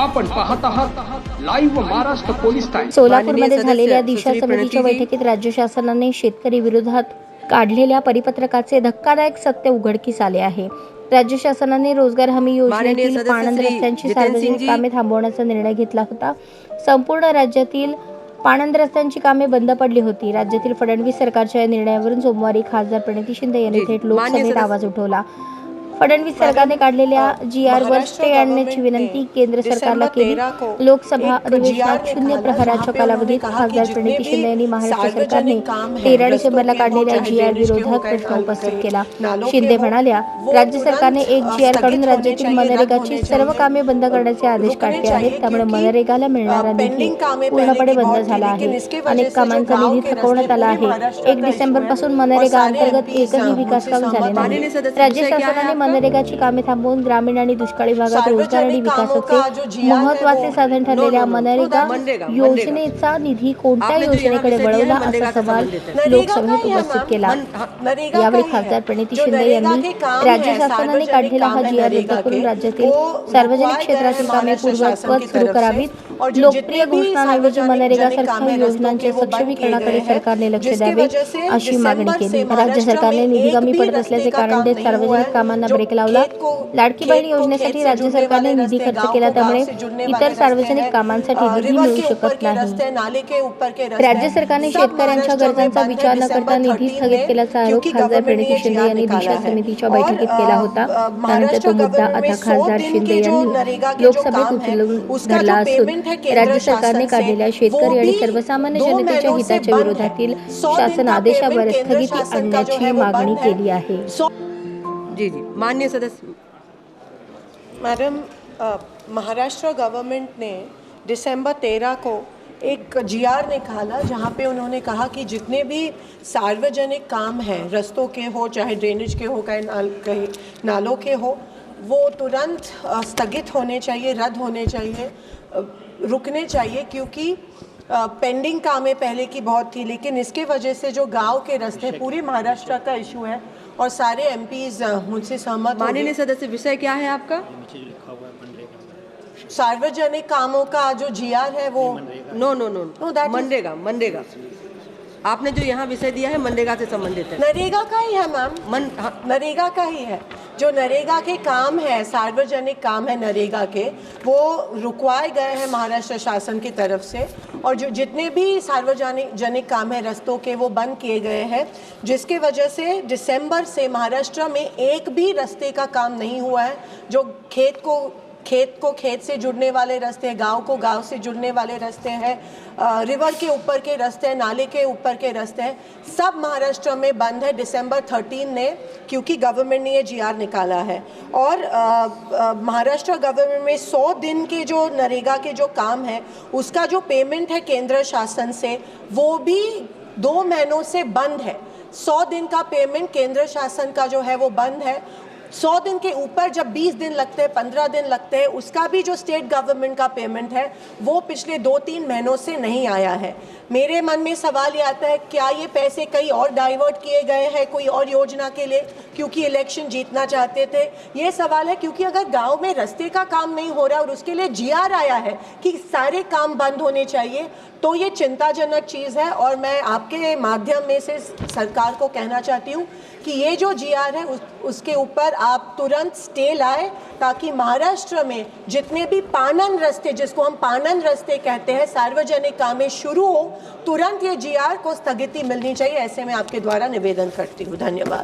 आपण पाहत आहात लाईव्ह महाराष्ट्र पोलीस टाइम। सोलापूरमध्ये झालेल्या दिशा समितीच्या बैठकीत राज्य शासनाने शेतकरी विरोधात काढलेल्या परिपत्रकाचे धक्कादायक सत्य उघडकीस आले आहे। राज्य शासनाने रोजगार हमी योजनेतील पाणंद रस्त्यांची सार्वजनिक कामे थांबवण्याचा निर्णय घेतला होता। संपूर्ण राज्यातील पाणंद रस्त्यांची कामे बंद पडली होती। राज्यातील फडणवीस सरकारच्या या निर्णयावरून सोमवारी खासदार प्रणिती शिंदे यांनी थेट लोकसभेत आवाज उठवला। फडणवीस सरकारने काढलेल्या GR वर स्टे आणण्याची विनंती केंद्र सरकारला केली। लोकसभा अधिवेशनात 0 प्रहराच्या कालावधीत खासदार प्रणिती शिंदे यांनी महाराष्ट्र सरकारने 13 डिसेंबरला काढलेल्या GR विरोधात प्रश्न उपस्थित केला। शिंदे म्हणाल्या, राज्य सरकारने एक GR काढून राज्यातील मनरेगाची सर्व कामे बंद करण्याचे आदेश काढले आहेत। त्यामुळे मनरेगाला मिळणारा निधी पूर्णपणे बंद झाला आहे। अनेक कामांचा निधी थकवण्यात आला आहे। 1 डिसेंबर पासून मनरेगा अंतर्गत एकही विकास काम झाले नाही। राज्य शासनाने मनरेगाची कामे थांबवून ग्रामीण आणि दुष्काळी भागात रोजगार आणि विकासाचे महत्त्वाचे साधन ठरलेल्या मनरेगा योजनेचा निधी कोणत्या योजनेकडे वळवला असा सवाल लोकसभेत उपस्थित केला। यावेळी खासदार प्रणिती शिंदे यांनी राज्य शासनाने काढलेला हा GR रद्द करून राज्यातील सार्वजनिक क्षेत्रातील कामे पूर्ववत सुरू करावीत। लोकप्रिय घोषणांऐवजी मनरेगा सारख्या योजनांच्या सक्षमीकरणाकडे सरकारने लक्ष द्यावे अशी मागणी केली। राज्य सरकारने निधी कमी पडत असल्याचे कारण देत सार्वजनिक कामांना ब्रेक लावला। लाडकी बहीण योजनेसाठी राज्य सरकारने निधी खर्च केला, त्यामुळे इतर सार्वजनिक कामांसाठी निधी मिळू शकत नाही। राज्य सरकारने शेतकऱ्यांच्या गरजांचा विचार न करता निधी स्थगित केल्याचा आरोप खासदार प्रणिती शिंदे यांनी दिशा समितीच्या बैठकीत केला होता। त्यानंतर तो मुद्दा आता खासदार शिंदे यांनी लोकसभेत उचलून धरला असून राज्य सरकारने काढलेल्या शेतकरी आणि सर्वसामान्य जनतेच्या हिताच्या विरोधातील शासन आदेशावर स्थगिती आणण्याची मागणी केली आहे। जी जी माननीय सदस्य मैडम, महाराष्ट्र गवर्नमेंट ने दिसंबर 13 को एक GR निकाला जहां पे उन्होंने कहा कि जितने भी सार्वजनिक काम हैं, रस्तों के हो चाहे ड्रेनेज के हो कहीं नालों के हो, वो तुरंत स्थगित होने चाहिए, रद्द होने चाहिए, रुकने चाहिए, क्योंकि पेंडिंग कामें पहले की बहुत थी। लेकिन इसके वजह से जो गांव के रास्ते, पूरे महाराष्ट्र का इशू है और सारे MPs मुझसे सहमत। माननीय सदस्य, विषय क्या है आपका? सार्वजनिक कामों का जो GR है वो नो मनरेगा आपने जो यहाँ विषय दिया है मनरेगा से संबंधित है। नरेगा का ही है मैम, नरेगा का ही है। जो नरेगा के काम है, सार्वजनिक काम है नरेगा के, वो रुकवाए गए हैं महाराष्ट्र शासन की तरफ से। और जो जितने भी सार्वजनिक काम है रस्तों के, वो बंद किए गए हैं, जिसके वजह से दिसंबर से महाराष्ट्र में एक भी रास्ते का काम नहीं हुआ है। जो खेत को खेत से जुड़ने वाले रास्ते हैं, गांव को गांव से जुड़ने वाले रास्ते हैं, रिवर के ऊपर के रास्ते हैं, नाले के ऊपर के रास्ते हैं, सब महाराष्ट्र में बंद है दिसंबर 13 ने, क्योंकि गवर्नमेंट ने ये GR निकाला है। और महाराष्ट्र गवर्नमेंट में 100 दिन के जो नरेगा के जो काम है, उसका जो पेमेंट है केंद्र शासन से, वो भी 2 महीनों से बंद है। 100 दिन का पेमेंट केंद्र शासन का जो है वो बंद है। 100 दिन के ऊपर जब 20 दिन लगते हैं, 15 दिन लगते हैं, उसका भी जो स्टेट गवर्नमेंट का पेमेंट है वो पिछले 2-3 महीनों से नहीं आया है। मेरे मन में सवाल ये आता है, क्या ये पैसे कहीं और डाइवर्ट किए गए हैं कोई और योजना के लिए, क्योंकि इलेक्शन जीतना चाहते थे? ये सवाल है, क्योंकि अगर गांव में रास्ते का काम नहीं हो रहा और उसके लिए GR आया है कि सारे काम बंद होने चाहिए, तो ये चिंताजनक चीज़ है। और मैं आपके माध्यम में से सरकार को कहना चाहती हूँ कि ये जो GR है उसके ऊपर आप तुरंत स्टे लाए, ताकि महाराष्ट्र में जितने भी पानन रास्ते, जिसको हम पानन रास्ते कहते हैं, सार्वजनिक कामें शुरू हो, तुरंत ये GR को स्थगिति मिलनी चाहिए। ऐसे में आपके द्वारा निवेदन करती हूँ। धन्यवाद।